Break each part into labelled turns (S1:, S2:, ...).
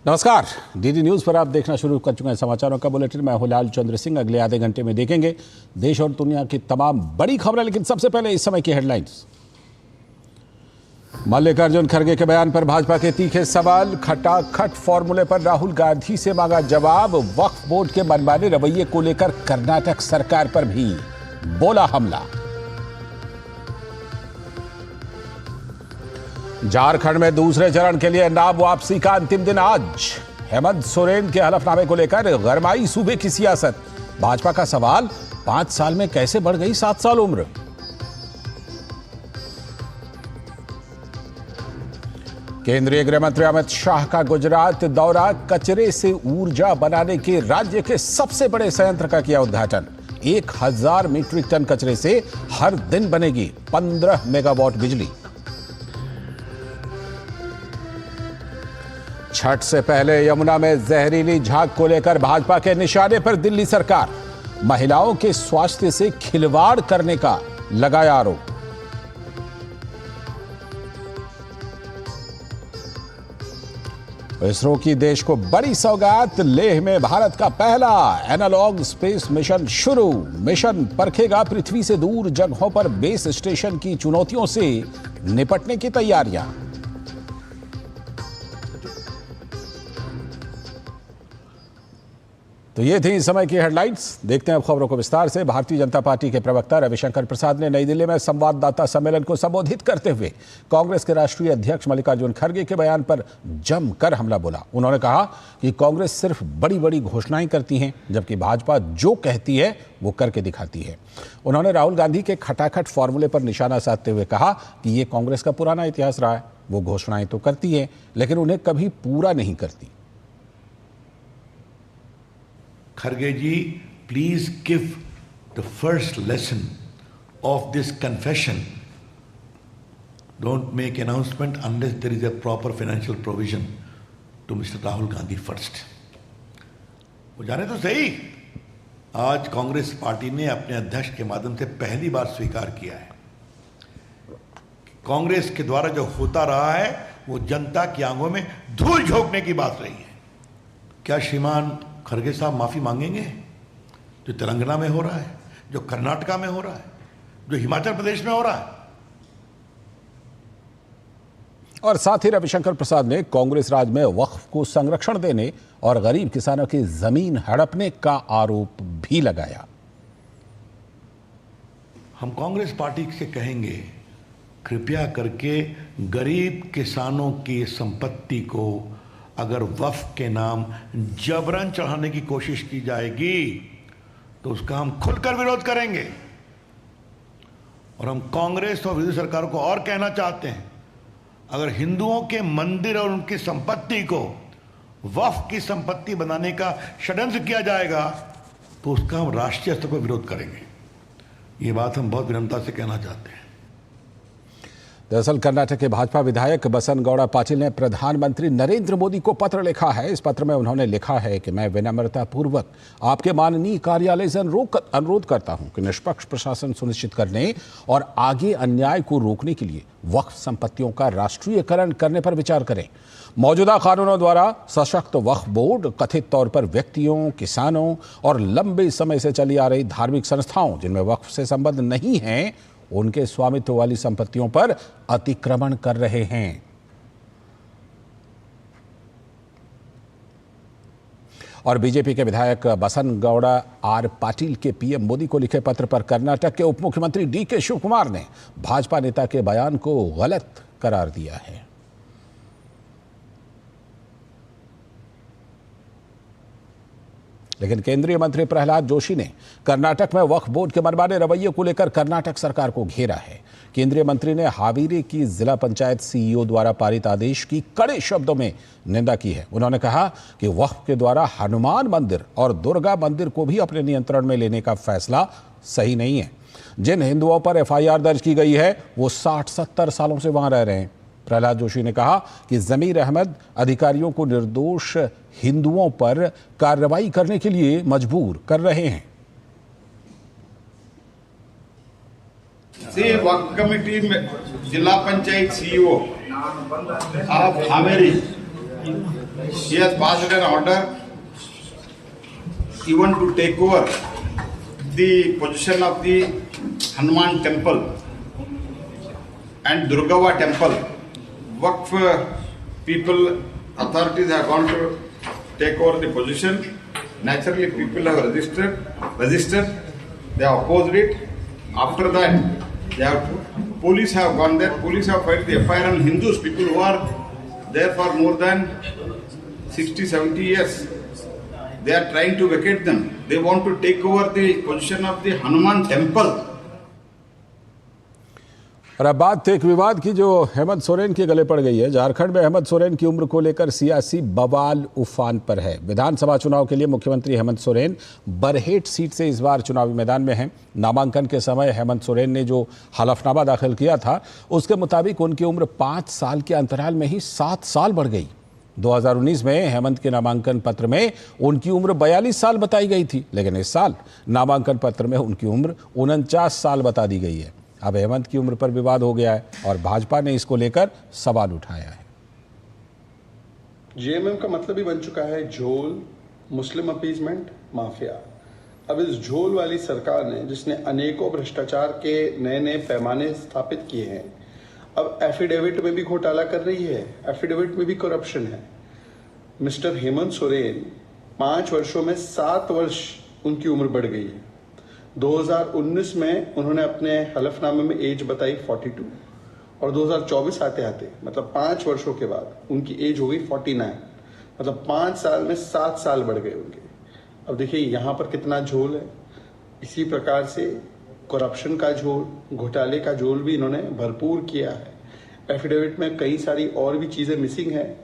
S1: नमस्कार, DD news पर आप देखना शुरू कर चुके हैं समाचारों का बुलेटिन। मैं हूं लाल चंद्र सिंह। अगले आधे घंटे में देखेंगे देश और दुनिया की तमाम बड़ी खबरें, लेकिन सबसे पहले इस समय की हेडलाइंस। मल्लिकार्जुन खड़गे के बयान पर भाजपा के तीखे सवाल। खटाखट फॉर्मूले पर राहुल गांधी से मांगा जवाब। वक्फ बोर्ड के मनमाने रवैये को लेकर कर्नाटक सरकार पर भी बोला हमला। झारखंड में दूसरे चरण के लिए नाम वापसी का अंतिम दिन आज। हेमंत सोरेन के हलफनामे को लेकर गरमाई सूबे की सियासत। भाजपा का सवाल, 5 साल में कैसे बढ़ गई 7 साल उम्र। केंद्रीय गृह मंत्री अमित शाह का गुजरात दौरा। कचरे से ऊर्जा बनाने के राज्य के सबसे बड़े संयंत्र का किया उद्घाटन। 1000 मीट्रिक टन कचरे से हर दिन बनेगी 15 मेगावाट बिजली। छठ से पहले यमुना में जहरीली झाग को लेकर भाजपा के निशाने पर दिल्ली सरकार। महिलाओं के स्वास्थ्य से खिलवाड़ करने का लगाया आरोप। इसरो की देश को बड़ी सौगात। लेह में भारत का पहला एनालॉग स्पेस मिशन शुरू। मिशन परखेगा पृथ्वी से दूर जगहों पर बेस स्टेशन की चुनौतियों से निपटने की तैयारियां। तो ये थी इस समय की हेडलाइंस। देखते हैं अब खबरों को विस्तार से। भारतीय जनता पार्टी के प्रवक्ता रविशंकर प्रसाद ने नई दिल्ली में संवाददाता सम्मेलन को संबोधित करते हुए कांग्रेस के राष्ट्रीय अध्यक्ष मल्लिकार्जुन खड़गे के बयान पर जमकर हमला बोला। उन्होंने कहा कि कांग्रेस सिर्फ बड़ी बड़ी घोषणाएं करती है, जबकि भाजपा जो कहती है वो करके दिखाती है। उन्होंने राहुल गांधी के खटाखट फॉर्मूले पर निशाना साधते हुए कहा कि ये कांग्रेस का पुराना इतिहास रहा है। वो घोषणाएं तो करती है, लेकिन उन्हें कभी पूरा नहीं करती।
S2: Kharge ji, please give the first lesson of this confession. Don't make announcement unless there is a proper financial provision to Mr. Rahul Gandhi first. वो जाने तो सही, आज कांग्रेस पार्टी ने अपने अध्यक्ष के माध्यम से पहली बार स्वीकार किया है। कांग्रेस के द्वारा जो होता रहा है वो जनता की आंखों में धूल झोंकने की बात रही है। क्या श्रीमान खड़गे साहब माफी मांगेंगे जो तेलंगाना में हो रहा है, जो कर्नाटका में हो रहा है, जो हिमाचल प्रदेश में हो रहा है?
S1: और साथ ही रविशंकर प्रसाद ने कांग्रेस राज में वक्फ को संरक्षण देने और गरीब किसानों की जमीन हड़पने का आरोप भी लगाया।
S2: हम कांग्रेस पार्टी से कहेंगे, कृपया करके गरीब किसानों की संपत्ति को अगर वक्फ के नाम जबरन चढ़ाने की कोशिश की जाएगी तो उसका हम खुलकर विरोध करेंगे। और हम कांग्रेस और विरोधी सरकार को और कहना चाहते हैं, अगर हिंदुओं के मंदिर और उनकी संपत्ति को वक्फ की संपत्ति बनाने का षड्यंत्र किया जाएगा तो उसका हम राष्ट्रीय स्तर पर विरोध करेंगे। ये बात हम बहुत विनम्रता से कहना चाहते हैं।
S1: दरअसल कर्नाटक के भाजपा विधायक बसनगौड़ा पाटिल ने प्रधानमंत्री नरेंद्र मोदी को पत्र लिखा है। इस पत्र में उन्होंने लिखा है कि मैं विनम्रता पूर्वक आपके माननीय कार्यालय से अनुरोध करता हूं कि निष्पक्ष प्रशासन सुनिश्चित करने और आगे अन्याय को रोकने के लिए वक्फ संपत्तियों का राष्ट्रीयकरण करने पर विचार करें। मौजूदा कानूनों द्वारा सशक्त वक्फ बोर्ड कथित तौर पर व्यक्तियों, किसानों और लंबे समय से चली आ रही धार्मिक संस्थाओं जिनमें वक्फ से संबंध नहीं है, उनके स्वामित्व वाली संपत्तियों पर अतिक्रमण कर रहे हैं। और बीजेपी के विधायक बसनगौड़ा आर पाटिल के पीएम मोदी को लिखे पत्र पर कर्नाटक के उप मुख्यमंत्री डीके शिवकुमार ने भाजपा नेता के बयान को गलत करार दिया है। लेकिन केंद्रीय मंत्री प्रहलाद जोशी ने कर्नाटक में वक्फ बोर्ड के मनमाने रवैये को लेकर कर्नाटक सरकार को घेरा है। केंद्रीय मंत्री ने हावेरी की जिला पंचायत सीईओ द्वारा पारित आदेश की कड़े शब्दों में निंदा की है। उन्होंने कहा कि वक्फ के द्वारा हनुमान मंदिर और दुर्गा मंदिर को भी अपने नियंत्रण में लेने का फैसला सही नहीं है। जिन हिंदुओं पर एफआईआर दर्ज की गई है वो 60-70 सालों से वहां रह रहे हैं। प्रहलाद जोशी ने कहा कि जमीर अहमद अधिकारियों को निर्दोष हिंदुओं पर कार्रवाई करने के लिए मजबूर कर रहे हैं।
S3: वक्फ कमेटी में जिला panchayat CEO of Haveri He has passed an order even to take over the position of the Hanuman temple and Durgava temple. Waqf people, authorities have gone to take over the position. Naturally, people have resisted. They have opposed it. After that, police have gone there. Police have filed the FIR on Hindus, people who are there for more than 60, 70 years. They are trying to vacate them. They want to take over the position of the Hanuman temple.
S1: और अब बात एक विवाद की जो हेमंत सोरेन के गले पड़ गई है। झारखंड में हेमंत सोरेन की उम्र को लेकर सियासी बवाल उफान पर है। विधानसभा चुनाव के लिए मुख्यमंत्री हेमंत सोरेन बरहेट सीट से इस बार चुनावी मैदान में हैं। नामांकन के समय हेमंत सोरेन ने जो हलफनामा दाखिल किया था उसके मुताबिक उनकी उम्र 5 साल के अंतराल में ही 7 साल बढ़ गई। 2019 में हेमंत के नामांकन पत्र में उनकी उम्र 42 साल बताई गई थी, लेकिन इस साल नामांकन पत्र में उनकी उम्र 49 साल बता दी गई है। अब हेमंत की उम्र पर विवाद हो गया है और भाजपा ने इसको लेकर सवाल उठाया है।
S4: जेएमएम का मतलब ही बन चुका है झोल, मुस्लिम अपीजमेंट, माफिया। अब इस झोल वाली सरकार ने, जिसने अनेकों भ्रष्टाचार के नए नए पैमाने स्थापित किए हैं, अब एफिडेविट में भी घोटाला कर रही है, एफिडेविट में भी करप्शन है। मिस्टर हेमंत सोरेन 5 वर्षों में 7 वर्ष उनकी उम्र बढ़ गई है। 2019 में उन्होंने अपने हलफनामे में एज बताई 42 और 2024 आते आते मतलब 5 वर्षों के बाद उनकी एज हो गई 49। मतलब 5 साल में 7 साल बढ़ गए उनके। अब देखिए यहाँ पर कितना झोल है। इसी प्रकार से करप्शन का झोल, घोटाले का झोल भी इन्होंने भरपूर किया है। एफिडेविट में कई सारी और भी चीज़ें मिसिंग है।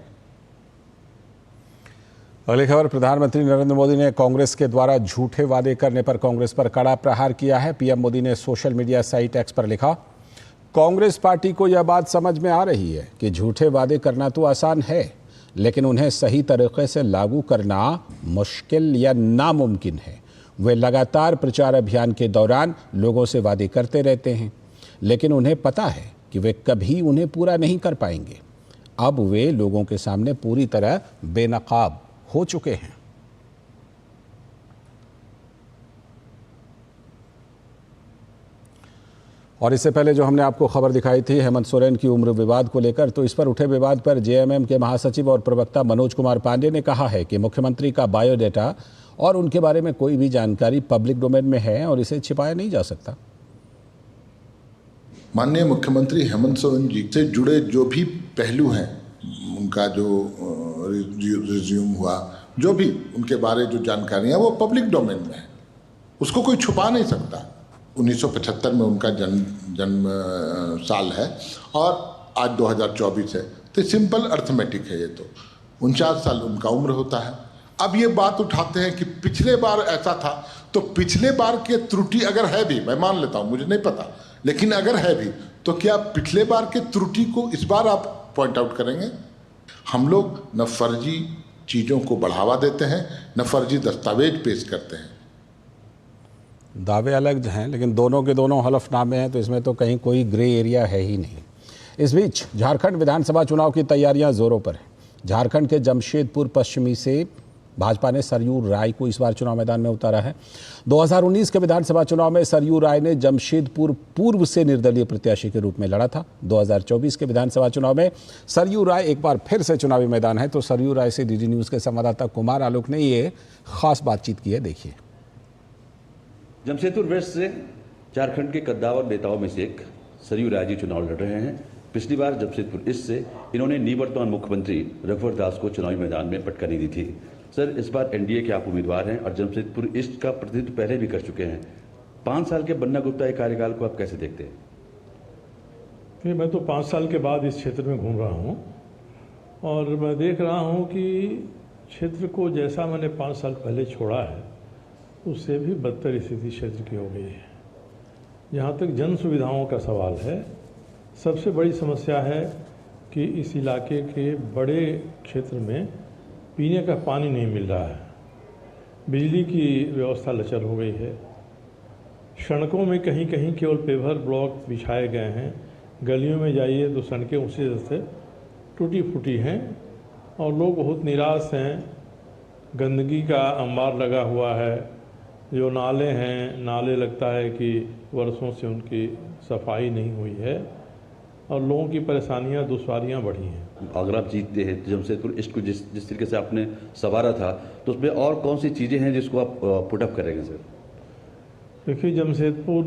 S1: अगली खबर, प्रधानमंत्री नरेंद्र मोदी ने कांग्रेस के द्वारा झूठे वादे करने पर कांग्रेस पर कड़ा प्रहार किया है। पीएम मोदी ने सोशल मीडिया साइट एक्स पर लिखा, कांग्रेस पार्टी को यह बात समझ में आ रही है कि झूठे वादे करना तो आसान है, लेकिन उन्हें सही तरीके से लागू करना मुश्किल या नामुमकिन है। वे लगातार प्रचार अभियान के दौरान लोगों से वादे करते रहते हैं, लेकिन उन्हें पता है कि वे कभी उन्हें पूरा नहीं कर पाएंगे। अब वे लोगों के सामने पूरी तरह बेनकाब हो चुके हैं। और इससे पहले जो हमने आपको खबर दिखाई थी हेमंत सोरेन की उम्र विवाद को लेकर, तो इस पर उठे विवाद पर जेएमएम के महासचिव और प्रवक्ता मनोज कुमार पांडे ने कहा है कि मुख्यमंत्री का बायोडेटा और उनके बारे में कोई भी जानकारी पब्लिक डोमेन में है और इसे छिपाया नहीं जा सकता।
S5: माननीय मुख्यमंत्री हेमंत सोरेन जी से जुड़े जो भी पहलू हैं, उनका जो रिज्यूम हुआ, जो भी उनके बारे जो जानकारियाँ वो पब्लिक डोमेन में है, उसको कोई छुपा नहीं सकता। 1975 में उनका जन्म साल है और आज 2024 है, तो सिंपल अर्थमेटिक है। ये तो 49 साल उनका उम्र होता है। अब ये बात उठाते हैं कि पिछले बार ऐसा था, तो पिछले बार के त्रुटि अगर है भी, मैं मान लेता हूँ, मुझे नहीं पता, लेकिन अगर है भी तो क्या पिछले बार के त्रुटि को इस बार आप पॉइंट आउट करेंगे? हम लोग न फर्जी चीज़ों को बढ़ावा देते हैं, न फर्जी दस्तावेज पेश करते हैं।
S1: दावे अलग हैं, लेकिन दोनों के दोनों हलफनामे हैं, तो इसमें तो कहीं कोई ग्रे एरिया है ही नहीं। इस बीच झारखंड विधानसभा चुनाव की तैयारियां जोरों पर हैं। झारखंड के जमशेदपुर पश्चिमी से भाजपा ने सरयू राय को इस बार चुनाव मैदान में उतारा है। 2019 के विधानसभा चुनाव में सरयू राय ने जमशेदपुर पूर्व से निर्दलीय प्रत्याशी के रूप में लड़ा था। 2024 के विधानसभा चुनाव में सरयू राय एक बार फिर से चुनावी मैदान है। तो सरयू राय से डीडी न्यूज़ के संवाददाता कुमार आलोक ने ये खास बातचीत की है, देखिए।
S6: जमशेदपुर वेस्ट से झारखंड के कद्दावर नेताओं में से एक सरयू राय जी चुनाव लड़ रहे हैं। पिछली बार जमशेदपुर ईस्ट से इन्होंने निवर्तमान मुख्यमंत्री रघुवर दास को चुनावी मैदान में पटकनी दी थी। सर, इस बार एनडीए के आप उम्मीदवार हैं और जमशेदपुर ईस्ट का प्रतिनिधित्व पहले भी कर चुके हैं। 5 साल के बन्ना गुप्ता के कार्यकाल को आप कैसे देखते हैं?
S7: मैं तो 5 साल के बाद इस क्षेत्र में घूम रहा हूँ और मैं देख रहा हूँ कि क्षेत्र को जैसा मैंने 5 साल पहले छोड़ा है, उससे भी बदतर स्थिति क्षेत्र की हो गई है। जहाँ तक जन सुविधाओं का सवाल है, सबसे बड़ी समस्या है कि इस इलाके के बड़े क्षेत्र में पीने का पानी नहीं मिल रहा है। बिजली की व्यवस्था लचर हो गई है। सड़कों में कहीं कहीं केवल पेवर ब्लॉक बिछाए गए हैं। गलियों में जाइए तो सड़कें उसी तरह से टूटी फूटी हैं और लोग बहुत निराश हैं। गंदगी का अंबार लगा हुआ है। जो नाले हैं, नाले लगता है कि वर्षों से उनकी सफाई नहीं हुई है और लोगों की परेशानियां, दुश्वारियां बढ़ी हैं।
S6: अगर आप जीतते हैं जमशेदपुर ईस्ट को जिस तरीके से आपने संवारा था, तो उसमें और कौन सी चीज़ें हैं जिसको आप पुटअप करेंगे सर?
S7: देखिए, जमशेदपुर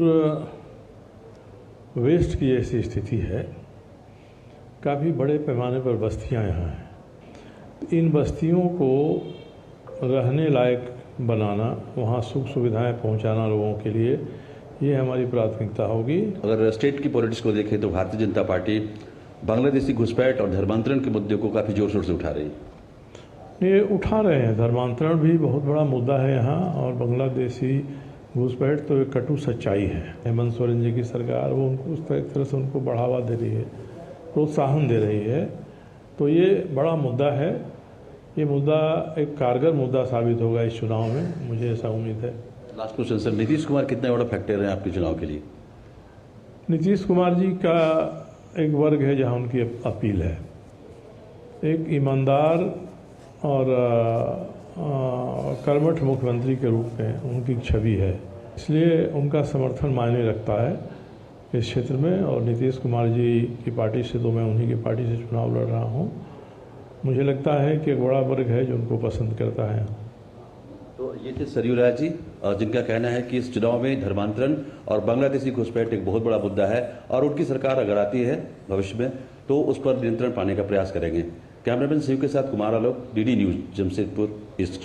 S7: वेस्ट की ऐसी स्थिति है, काफ़ी बड़े पैमाने पर बस्तियां यहाँ हैं। इन बस्तियों को रहने लायक बनाना, वहाँ सुख सुविधाएं पहुँचाना लोगों के लिए, ये हमारी प्राथमिकता होगी।
S6: अगर स्टेट की पॉलिटिक्स को देखें तो भारतीय जनता पार्टी बांग्लादेशी घुसपैठ और धर्मांतरण के मुद्दे को काफ़ी जोर शोर से उठा रही है।
S7: ये उठा रहे हैं। धर्मांतरण भी बहुत बड़ा मुद्दा है यहाँ, और बांग्लादेशी घुसपैठ तो एक कटु सच्चाई है। हेमंत सोरेन जी की सरकार वो उनको उस तरह से उनको बढ़ावा दे रही है, प्रोत्साहन दे रही है। तो ये बड़ा मुद्दा है। ये मुद्दा एक कारगर मुद्दा साबित होगा इस चुनाव में, मुझे ऐसा उम्मीद है।
S6: Last question sir, Nitish Kumar कितना बड़ा फैक्टर है आपके चुनाव के लिए?
S7: नीतीश कुमार जी का एक वर्ग है जहां उनकी अपील है। एक ईमानदार और कर्मठ मुख्यमंत्री के रूप में उनकी छवि है, इसलिए उनका समर्थन मायने रखता है इस क्षेत्र में। और नीतीश कुमार जी की पार्टी से तो मैं उन्हीं की पार्टी से चुनाव लड़ रहा हूँ। मुझे लगता है कि एक बड़ा वर्ग है जो उनको पसंद करता है।
S6: तो ये थे सरयू राय जी, जिनका कहना है कि इस चुनाव में धर्मांतरण और बांग्लादेशी घुसपैठ एक बहुत बड़ा मुद्दा है और उनकी सरकार अगर आती है भविष्य में तो उस पर नियंत्रण पाने का प्रयास करेंगे। कैमरामैन शिव के साथ Kumar Alok, DD news, Jamshedpur east.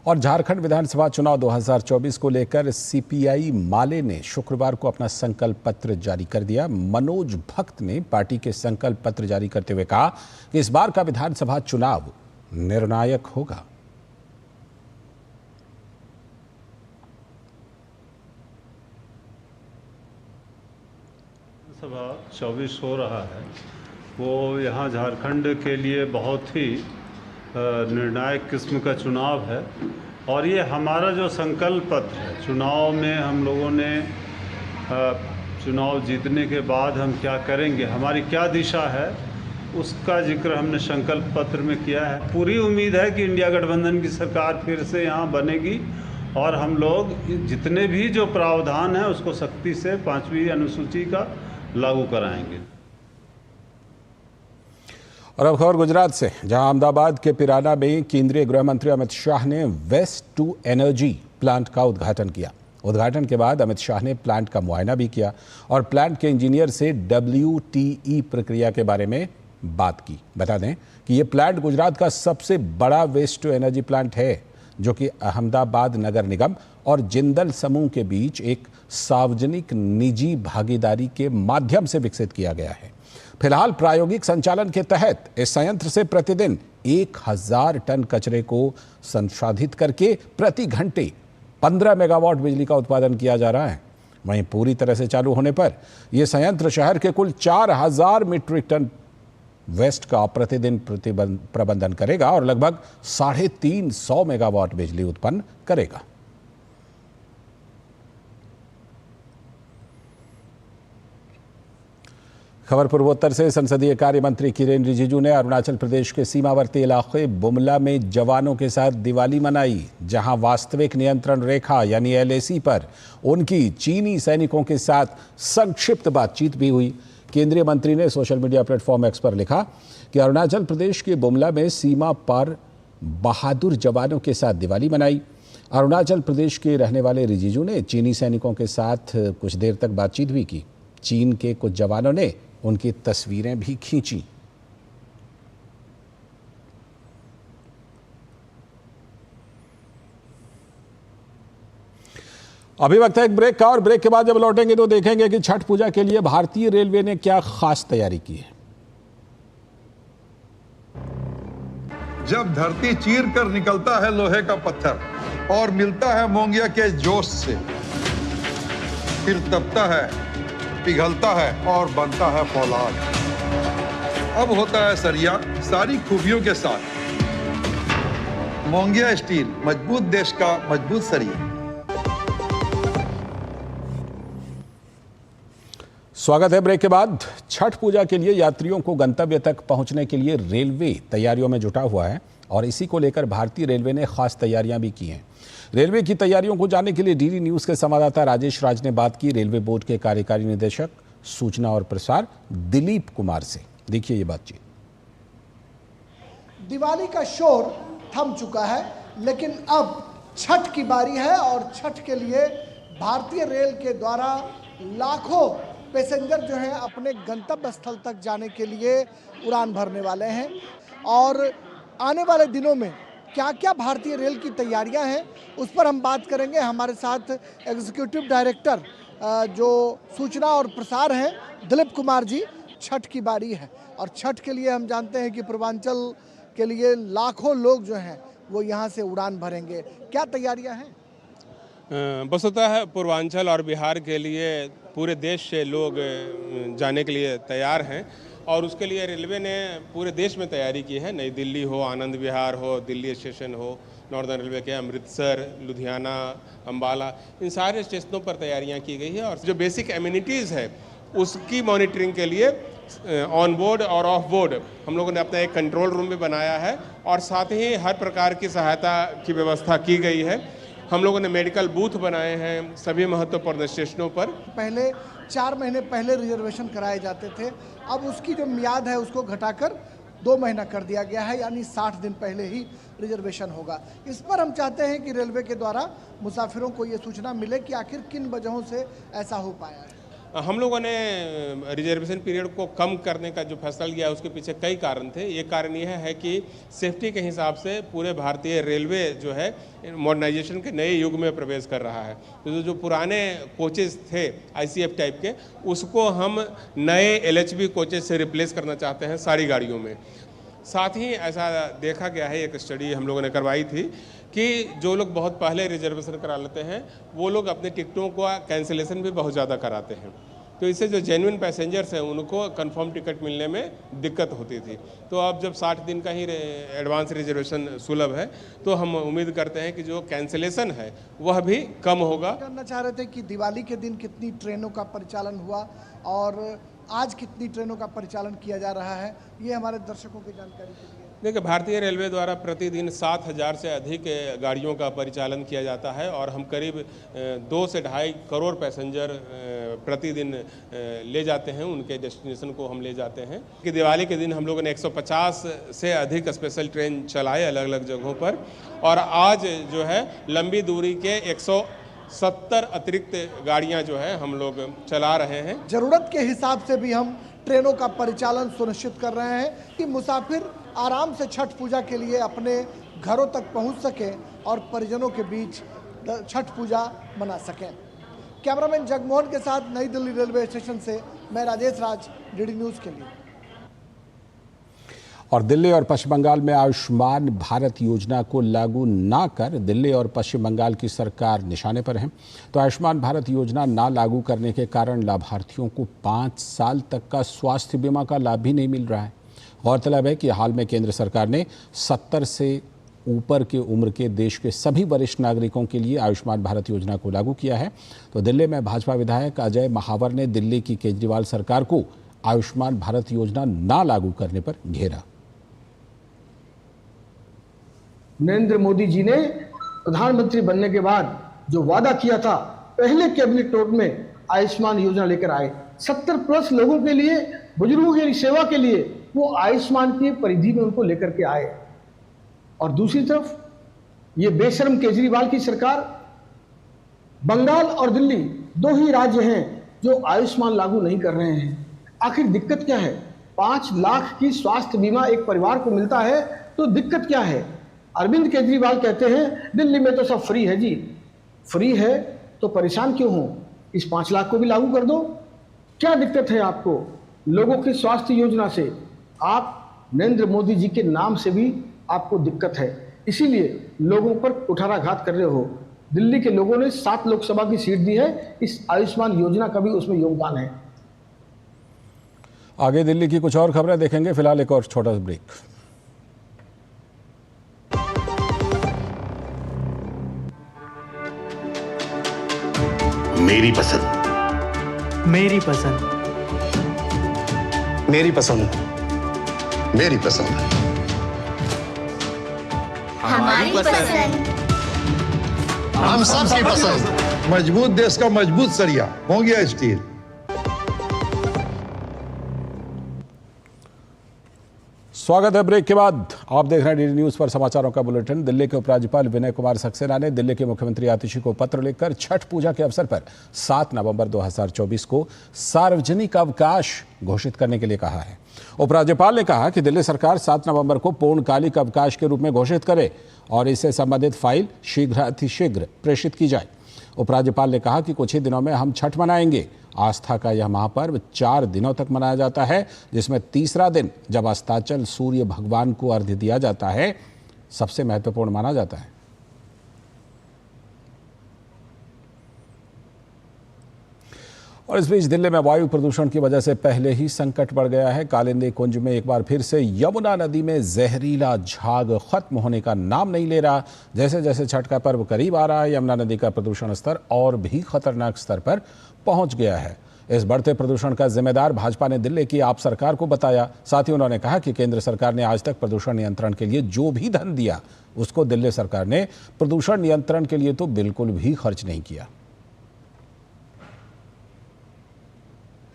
S1: और झारखंड विधानसभा चुनाव 2024 को लेकर सीपीआई माले ने शुक्रवार को अपना संकल्प पत्र जारी कर दिया। मनोज भक्त ने पार्टी के संकल्प पत्र जारी करते हुए कहा कि इस बार का विधानसभा चुनाव निर्णायक होगा।
S8: विधानसभा 24 हो रहा है, वो यहाँ झारखंड के लिए बहुत ही निर्णायक किस्म का चुनाव है। और ये हमारा जो संकल्प पत्र है, चुनाव में हम लोगों ने चुनाव जीतने के बाद हम क्या करेंगे, हमारी क्या दिशा है, उसका जिक्र हमने संकल्प पत्र में किया है। पूरी उम्मीद है कि इंडिया गठबंधन की सरकार फिर से यहाँ बनेगी और हम लोग जितने भी जो प्रावधान है उसको सख्ती से 5वीं अनुसूची का लागू कराएंगे।
S1: और अब खबर गुजरात से, जहां अहमदाबाद के पिराना में केंद्रीय गृह मंत्री अमित शाह ने वेस्ट टू एनर्जी प्लांट का उद्घाटन किया। उद्घाटन के बाद अमित शाह ने प्लांट का मुआयना भी किया और प्लांट के इंजीनियर से WTE प्रक्रिया के बारे में बात की। बता दें कि ये प्लांट गुजरात का सबसे बड़ा वेस्ट टू एनर्जी प्लांट है, जो कि अहमदाबाद नगर निगम और जिंदल समूह के बीच एक सार्वजनिक निजी भागीदारी के माध्यम से विकसित किया गया है। फिलहाल प्रायोगिक संचालन के तहत इस संयंत्र से प्रतिदिन 1000 टन कचरे को संसाधित करके प्रति घंटे 15 मेगावाट बिजली का उत्पादन किया जा रहा है। वहीं पूरी तरह से चालू होने पर यह संयंत्र शहर के कुल 4000 मीट्रिक टन वेस्ट का प्रतिदिन प्रबंधन करेगा और लगभग 350 मेगावाट बिजली उत्पन्न करेगा। खबर पूर्वोत्तर से, संसदीय कार्य मंत्री किरेन रिजिजू ने अरुणाचल प्रदेश के सीमावर्ती इलाके बुमला में जवानों के साथ दिवाली मनाई, जहां वास्तविक नियंत्रण रेखा यानी LAC पर उनकी चीनी सैनिकों के साथ संक्षिप्त बातचीत भी हुई। केंद्रीय मंत्री ने सोशल मीडिया प्लेटफॉर्म X पर लिखा कि अरुणाचल प्रदेश के बुमला में सीमा पार बहादुर जवानों के साथ दिवाली मनाई। अरुणाचल प्रदेश के रहने वाले रिजिजू ने चीनी सैनिकों के साथ कुछ देर तक बातचीत भी की। चीन के कुछ जवानों ने उनकी तस्वीरें भी खींची। अभी वक्त है एक ब्रेक का, और ब्रेक के बाद जब लौटेंगे तो देखेंगे कि छठ पूजा के लिए भारतीय रेलवे ने क्या खास तैयारी की है।
S9: जब धरती चीर कर निकलता है लोहे का पत्थर और मिलता है मोंगिया के जोश से, फिर तपता है, पिघलता है और बनता है फौलाद। अब होता है सरिया सारी खूबियों के साथ। मोंगिया स्टील, मजबूत देश का मजबूत सरिया।
S1: स्वागत है ब्रेक के बाद। छठ पूजा के लिए यात्रियों को गंतव्य तक पहुंचने के लिए रेलवे तैयारियों में जुटा हुआ है और इसी को लेकर भारतीय रेलवे ने खास तैयारियां भी की हैं। रेलवे की तैयारियों को जानने के लिए डीडी न्यूज के संवाददाता राजेश राज ने बात की रेलवे बोर्ड के कार्यकारी निदेशक सूचना और प्रसार दिलीप कुमार से। देखिए ये बातचीत।
S10: दिवाली का शोर थम चुका है, लेकिन अब छठ की बारी है और छठ के लिए भारतीय रेल के द्वारा लाखों पैसेंजर जो हैं अपने गंतव्य स्थल तक जाने के लिए उड़ान भरने वाले हैं। और आने वाले दिनों में क्या क्या भारतीय रेल की तैयारियां हैं उस पर हम बात करेंगे। हमारे साथ एग्जीक्यूटिव डायरेक्टर जो सूचना और प्रसार हैं दिलीप कुमार जी। छठ की बारी है और छठ के लिए हम जानते हैं कि पूर्वांचल के लिए लाखों लोग जो हैं वो यहाँ से उड़ान भरेंगे, क्या तैयारियां हैं?
S11: वस्तुतः पूर्वांचल और बिहार के लिए पूरे देश से लोग जाने के लिए तैयार हैं और उसके लिए रेलवे ने पूरे देश में तैयारी की है। नई दिल्ली हो, आनंद विहार हो, दिल्ली स्टेशन हो, नॉर्दर्न रेलवे के अमृतसर, लुधियाना, अम्बाला, इन सारे स्टेशनों पर तैयारियां की गई है और जो बेसिक एमिनिटीज़ है उसकी मॉनिटरिंग के लिए ऑन बोर्ड और ऑफ बोर्ड हम लोगों ने अपना एक कंट्रोल रूम भी बनाया है और साथ ही हर प्रकार की सहायता की व्यवस्था की गई है। हम लोगों ने मेडिकल बूथ बनाए हैं सभी महत्वपूर्ण स्टेशनों पर। पहले
S10: 4 महीने पहले रिजर्वेशन कराए जाते थे, अब उसकी जो मियाद है उसको घटाकर 2 महीना कर दिया गया है, यानी 60 दिन पहले ही रिजर्वेशन होगा। इस पर हम चाहते हैं कि रेलवे के द्वारा मुसाफिरों को ये सूचना मिले कि आखिर किन वजहों से ऐसा हो पाया है।
S11: हम लोगों ने रिजर्वेशन पीरियड को कम करने का जो फैसला लिया है उसके पीछे कई कारण थे। ये कारण यह है कि सेफ्टी के हिसाब से पूरे भारतीय रेलवे जो है मॉडर्नाइजेशन के नए युग में प्रवेश कर रहा है। तो जो पुराने कोचेस थे ICF टाइप के, उसको हम नए LHB कोचेस से रिप्लेस करना चाहते हैं सारी गाड़ियों में। साथ ही ऐसा देखा गया है, एक स्टडी हम लोगों ने करवाई थी कि जो लोग बहुत पहले रिजर्वेशन करा लेते हैं वो लोग अपने टिकटों का कैंसिलेशन भी बहुत ज़्यादा कराते हैं। तो इससे जो जेन्युइन पैसेंजर्स हैं उनको कंफर्म टिकट मिलने में दिक्कत होती थी। तो अब जब 60 दिन का ही एडवांस रिजर्वेशन सुलभ है तो हम उम्मीद करते हैं कि जो कैंसिलेशन है वह भी कम होगा।
S10: जानना चाह रहे थे कि दिवाली के दिन कितनी ट्रेनों का परिचालन हुआ और आज कितनी ट्रेनों का परिचालन किया जा रहा है, ये हमारे दर्शकों की जानकारी के लिए।
S11: देखिए, भारतीय रेलवे द्वारा प्रतिदिन 7,000 से अधिक गाड़ियों का परिचालन किया जाता है और हम करीब 2 से 2.5 करोड़ पैसेंजर प्रतिदिन ले जाते हैं, उनके डेस्टिनेशन को हम ले जाते हैं। कि दिवाली के दिन हम लोगों ने 150 से अधिक स्पेशल ट्रेन चलाए अलग अलग जगहों पर और आज जो है लंबी दूरी के 170 अतिरिक्त गाड़ियां जो है हम लोग चला रहे हैं।
S10: ज़रूरत के हिसाब से भी हम ट्रेनों का परिचालन सुनिश्चित कर रहे हैं कि मुसाफिर आराम से छठ पूजा के लिए अपने घरों तक पहुंच सकें और परिजनों के बीच छठ पूजा मना सकें। कैमरामैन जगमोहन के साथ नई दिल्ली रेलवे स्टेशन से मैं राजेश राज, डीडी न्यूज़ के लिए।
S1: और दिल्ली और पश्चिम बंगाल में आयुष्मान भारत योजना को लागू ना कर दिल्ली और पश्चिम बंगाल की सरकार निशाने पर है। तो आयुष्मान भारत योजना ना लागू करने के कारण लाभार्थियों को 5 साल तक का स्वास्थ्य बीमा का लाभ भी नहीं मिल रहा है। गौरतलब है कि हाल में केंद्र सरकार ने 70 से ऊपर के उम्र के देश के सभी वरिष्ठ नागरिकों के लिए आयुष्मान भारत योजना को लागू किया है। तो दिल्ली में भाजपा विधायक अजय महावर ने दिल्ली की केजरीवाल सरकार को आयुष्मान भारत योजना ना लागू करने पर घेरा।
S12: नरेंद्र मोदी जी ने प्रधानमंत्री बनने के बाद जो वादा किया था, पहले कैबिनेट नोट में आयुष्मान योजना लेकर आए। 70+ लोगों के लिए, बुजुर्गों की सेवा के लिए वो आयुष्मान की परिधि में उनको लेकर के आए। और दूसरी तरफ ये बेशर्म केजरीवाल की सरकार, बंगाल और दिल्ली 2 ही राज्य हैं जो आयुष्मान लागू नहीं कर रहे हैं। आखिर दिक्कत क्या है? 5 लाख की स्वास्थ्य बीमा एक परिवार को मिलता है तो दिक्कत क्या है? अरविंद केजरीवाल कहते हैं दिल्ली में तो सब फ्री है जी। फ्री है तो परेशान क्यों हो? इस 5 लाख को भी लागू कर दो। क्या दिक्कत है आपको? लोगों की स्वास्थ्य योजना से आप नरेंद्र मोदी जी के नाम से भी आपको दिक्कत है, इसीलिए लोगों पर कुठाराघात कर रहे हो। दिल्ली के लोगों ने 7 लोकसभा की सीट दी है, इस आयुष्मान योजना का भी उसमें योगदान है।
S1: आगे दिल्ली की कुछ और खबरें देखेंगे, फिलहाल एक और छोटा सा ब्रेक।
S13: मेरी पसंद,
S14: मेरी पसंद,
S13: मेरी पसंद।
S14: मेरी पसंद।
S15: हमारी पसंद।
S14: हम सबकी पसंद।
S9: मजबूत देश का मजबूत सरिया मोंगिया स्टील।
S1: स्वागत है ब्रेक के बाद। आप देख रहे हैं डीडी न्यूज पर समाचारों का बुलेटिन। दिल्ली के उपराज्यपाल विनय कुमार सक्सेना ने दिल्ली के मुख्यमंत्री आतिशी को पत्र लिखकर छठ पूजा के अवसर पर 7 नवंबर 2024 को सार्वजनिक अवकाश घोषित करने के लिए कहा है। उपराज्यपाल ने कहा कि दिल्ली सरकार 7 नवंबर को पूर्णकालिक अवकाश के रूप में घोषित करे और इससे संबंधित फाइल शीघ्र अतिशीघ्र प्रेषित की जाए। उपराज्यपाल ने कहा कि कुछ ही दिनों में हम छठ मनाएंगे। आस्था का यह महापर्व 4 दिनों तक मनाया जाता है, जिसमें तीसरा दिन जब अस्ताचल सूर्य भगवान को अर्घ्य दिया जाता है सबसे महत्वपूर्ण माना जाता है। और इस बीच दिल्ली में वायु प्रदूषण की वजह से पहले ही संकट बढ़ गया है। कालिंदी कुंज में एक बार फिर से यमुना नदी में जहरीला झाग खत्म होने का नाम नहीं ले रहा। जैसे जैसे छठ का पर्व करीब आ रहा है, यमुना नदी का प्रदूषण स्तर और भी खतरनाक स्तर पर पहुंच गया है। इस बढ़ते प्रदूषण का जिम्मेदार भाजपा ने दिल्ली की आप सरकार को बताया। साथ ही उन्होंने कहा कि केंद्र सरकार ने आज तक प्रदूषण नियंत्रण के लिए जो भी धन दिया उसको दिल्ली सरकार ने प्रदूषण नियंत्रण के लिए तो बिल्कुल भी खर्च नहीं किया।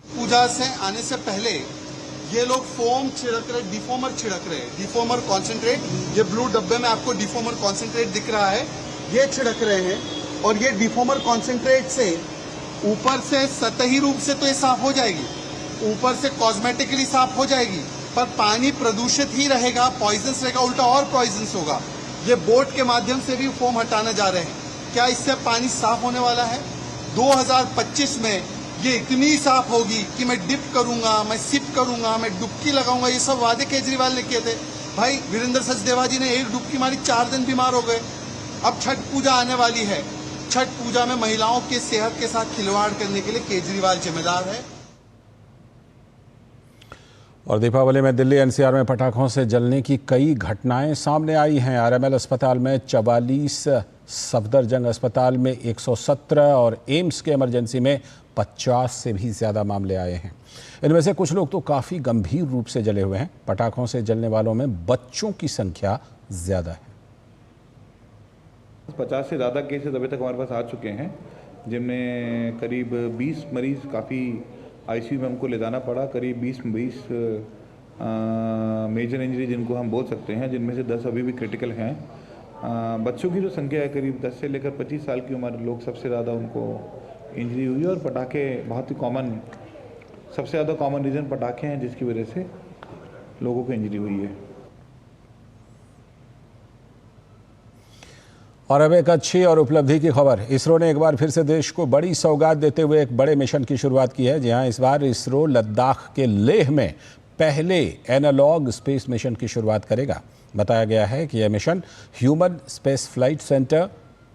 S16: पूजा से आने से पहले ये लोग फोम छिड़क रहे, डिफॉर्मर छिड़क रहे, डिफॉर्मर कॉन्सेंट्रेट। ये ब्लू डब्बे में आपको डिफॉर्मर कॉन्सेंट्रेट दिख रहा है, ये छिड़क रहे हैं। और ये डिफॉर्मर कॉन्सेंट्रेट से ऊपर से सतही रूप से तो ये साफ हो जाएगी, ऊपर से कॉस्मेटिकली साफ हो जाएगी, पर पानी प्रदूषित ही रहेगा, पॉइजनस रहेगा, उल्टा और पॉइजनस होगा। ये बोट के माध्यम से भी फोम हटाने जा रहे हैं। क्या इससे पानी साफ होने वाला है? 2025 में ये इतनी साफ होगी कि मैं डिप करूंगा, मैं सिप करूंगा, मैं डुबकी लगाऊंगा। ये सब वादे केजरीवाल ने किए थे। भाई वीरेंद्र सचदेवा जी ने एक डुबकी मारी, 4 दिन बीमार हो गए। अब छठ पूजा आने वाली है। छठ पूजा में महिलाओं के सेहत के साथ खिलवाड़ करने के लिए केजरीवाल जिम्मेदार है।
S1: और दीपावली में दिल्ली एनसीआर में पटाखों से जलने की कई घटनाएं सामने आई हैं। आरएमएल अस्पताल में 44, सफदरजंग अस्पताल में 117 और एम्स के इमरजेंसी में 50 से भी ज़्यादा मामले आए हैं। इनमें से कुछ लोग तो काफ़ी गंभीर रूप से जले हुए हैं। पटाखों से जलने वालों में बच्चों की संख्या ज़्यादा है।
S17: 50 से ज़्यादा केसेस अभी तक हमारे पास आ चुके हैं, जिनमें करीब 20 मरीज़ काफ़ी आईसीयू में हमको ले जाना पड़ा। करीब 20 मेजर इंजरी जिनको हम बोल सकते हैं, जिनमें से 10 अभी भी क्रिटिकल हैं। बच्चों की जो संख्या है करीब 10 से लेकर 25 साल की उम्र लोग सबसे ज़्यादा उनको इंजरी हुई है। और पटाखे बहुत ही कॉमन, सबसे ज़्यादा कॉमन रीज़न पटाखे हैं जिसकी वजह से लोगों को इंजरी हुई है।
S1: और अब एक अच्छी और उपलब्धि की खबर। इसरो ने एक बार फिर से देश को बड़ी सौगात देते हुए एक बड़े मिशन की शुरुआत की है। जी हाँ, इस बार इसरो लद्दाख के लेह में पहले एनालॉग स्पेस मिशन की शुरुआत करेगा। बताया गया है कि यह mission human space flight centre,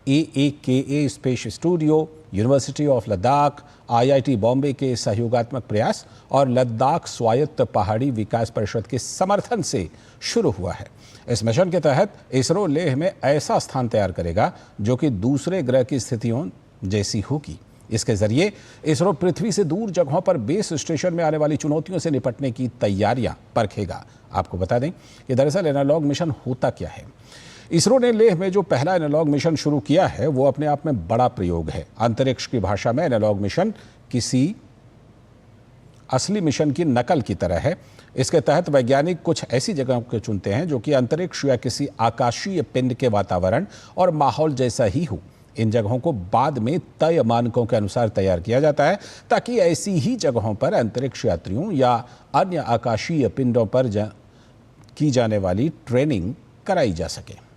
S1: AAKA space studio, university of Ladakh, IIT Bombay के सहयोगात्मक प्रयास और लद्दाख स्वायत्त पहाड़ी विकास परिषद के समर्थन से शुरू हुआ है। इस मिशन के तहत इसरो लेह में ऐसा स्थान तैयार करेगा जो कि दूसरे ग्रह की स्थितियों जैसी होगी। इसके जरिए इसरो पृथ्वी से दूर जगहों पर बेस स्टेशन में आने वाली चुनौतियों से निपटने की तैयारियां परखेगा। आपको बता दें कि दरअसल एनालॉग मिशन होता क्या है। इसरो ने लेह में जो पहला एनालॉग मिशन शुरू किया है वो अपने आप में बड़ा प्रयोग है। अंतरिक्ष की भाषा में एनालॉग मिशन किसी असली मिशन की नकल की तरह है। इसके तहत वैज्ञानिक कुछ ऐसी जगहों को चुनते हैं जो कि अंतरिक्ष या किसी आकाशीय पिंड के वातावरण और माहौल जैसा ही हो। इन जगहों को बाद में तय मानकों के अनुसार तैयार किया जाता है ताकि ऐसी ही जगहों पर अंतरिक्ष यात्रियों या अन्य आकाशीय पिंडों पर की जाने वाली ट्रेनिंग कराई जा सके।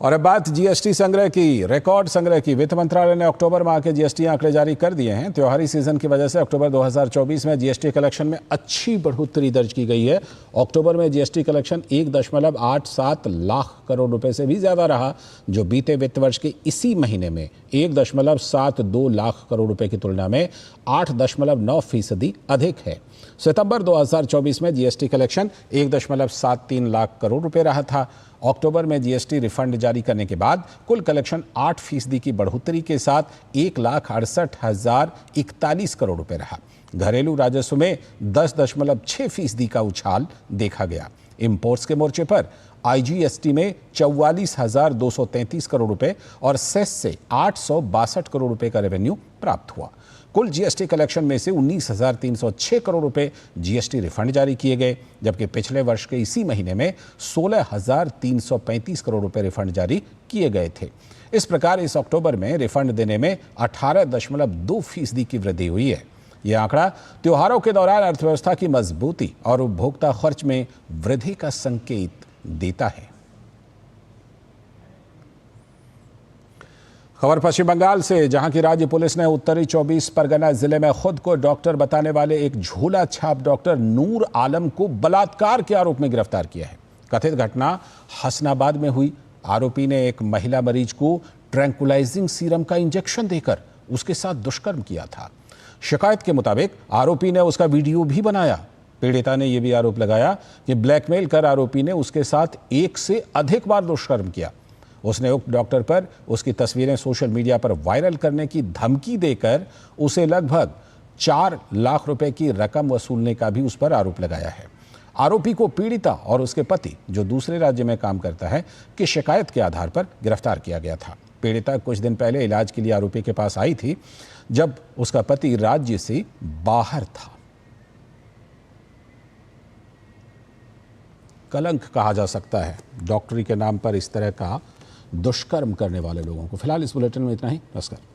S1: और अब बात जीएसटी संग्रह की। रिकॉर्ड संग्रह की। वित्त मंत्रालय ने अक्टूबर माह के जीएसटी आंकड़े जारी कर दिए हैं। त्योहारी सीजन की वजह से अक्टूबर 2024 में जीएसटी कलेक्शन में अच्छी बढ़ोतरी दर्ज की गई है। अक्टूबर में जीएसटी कलेक्शन 1.87 लाख करोड़ रुपए से भी ज्यादा रहा, जो बीते वित्त वर्ष के इसी महीने में 1.72 लाख करोड़ रुपए की तुलना में 8.9% अधिक है। सितंबर 2024 में जीएसटी कलेक्शन 1.73 लाख करोड़ रुपए रहा था। अक्टूबर में जीएसटी रिफंड जारी करने के बाद कुल कलेक्शन 8% की बढ़ोतरी के साथ 1,68,041 करोड़ रुपए रहा। घरेलू राजस्व में 10.6% का उछाल देखा गया। इंपोर्ट्स के मोर्चे पर आईजीएसटी में 44,233 करोड़ रुपए और सेस से 862 करोड़ रुपए का रेवेन्यू प्राप्त हुआ। कुल जीएसटी कलेक्शन में से 19,306 करोड़ रुपए जीएसटी रिफंड जारी किए गए, जबकि पिछले वर्ष के इसी महीने में 16,335 करोड़ रुपए रिफंड जारी किए गए थे। इस प्रकार इस अक्टूबर में रिफंड देने में 18.2% की वृद्धि हुई है। यह आंकड़ा त्योहारों के दौरान अर्थव्यवस्था की मजबूती और उपभोक्ता खर्च में वृद्धि का संकेत देता है। खबर पश्चिम बंगाल से, जहां की राज्य पुलिस ने उत्तरी 24 परगना जिले में खुद को डॉक्टर बताने वाले एक झोला छाप डॉक्टर नूर आलम को बलात्कार के आरोप में गिरफ्तार किया है। कथित घटना हसनाबाद में हुई। आरोपी ने एक महिला मरीज को ट्रैंकुलाइजिंग सीरम का इंजेक्शन देकर उसके साथ दुष्कर्म किया था। शिकायत के मुताबिक आरोपी ने उसका वीडियो भी बनाया। पीड़िता ने यह भी आरोप लगाया कि ब्लैकमेल कर आरोपी ने उसके साथ एक से अधिक बार दुष्कर्म किया। उसने उक्त डॉक्टर पर उसकी तस्वीरें सोशल मीडिया पर वायरल करने की धमकी देकर उसे लगभग 4 लाख रुपए की रकम वसूलने का भी उस पर आरोप लगाया है। आरोपी को पीड़िता और उसके पति, जो दूसरे राज्य में काम करता है, की शिकायत के आधार पर गिरफ्तार किया गया था। पीड़िता कुछ दिन पहले इलाज के लिए आरोपी के पास आई थी, जब उसका पति राज्य से बाहर था। कलंक कहा जा सकता है डॉक्टरी के नाम पर इस तरह का दुष्कर्म करने वाले लोगों को। फिलहाल इस बुलेटिन में इतना ही। नमस्कार।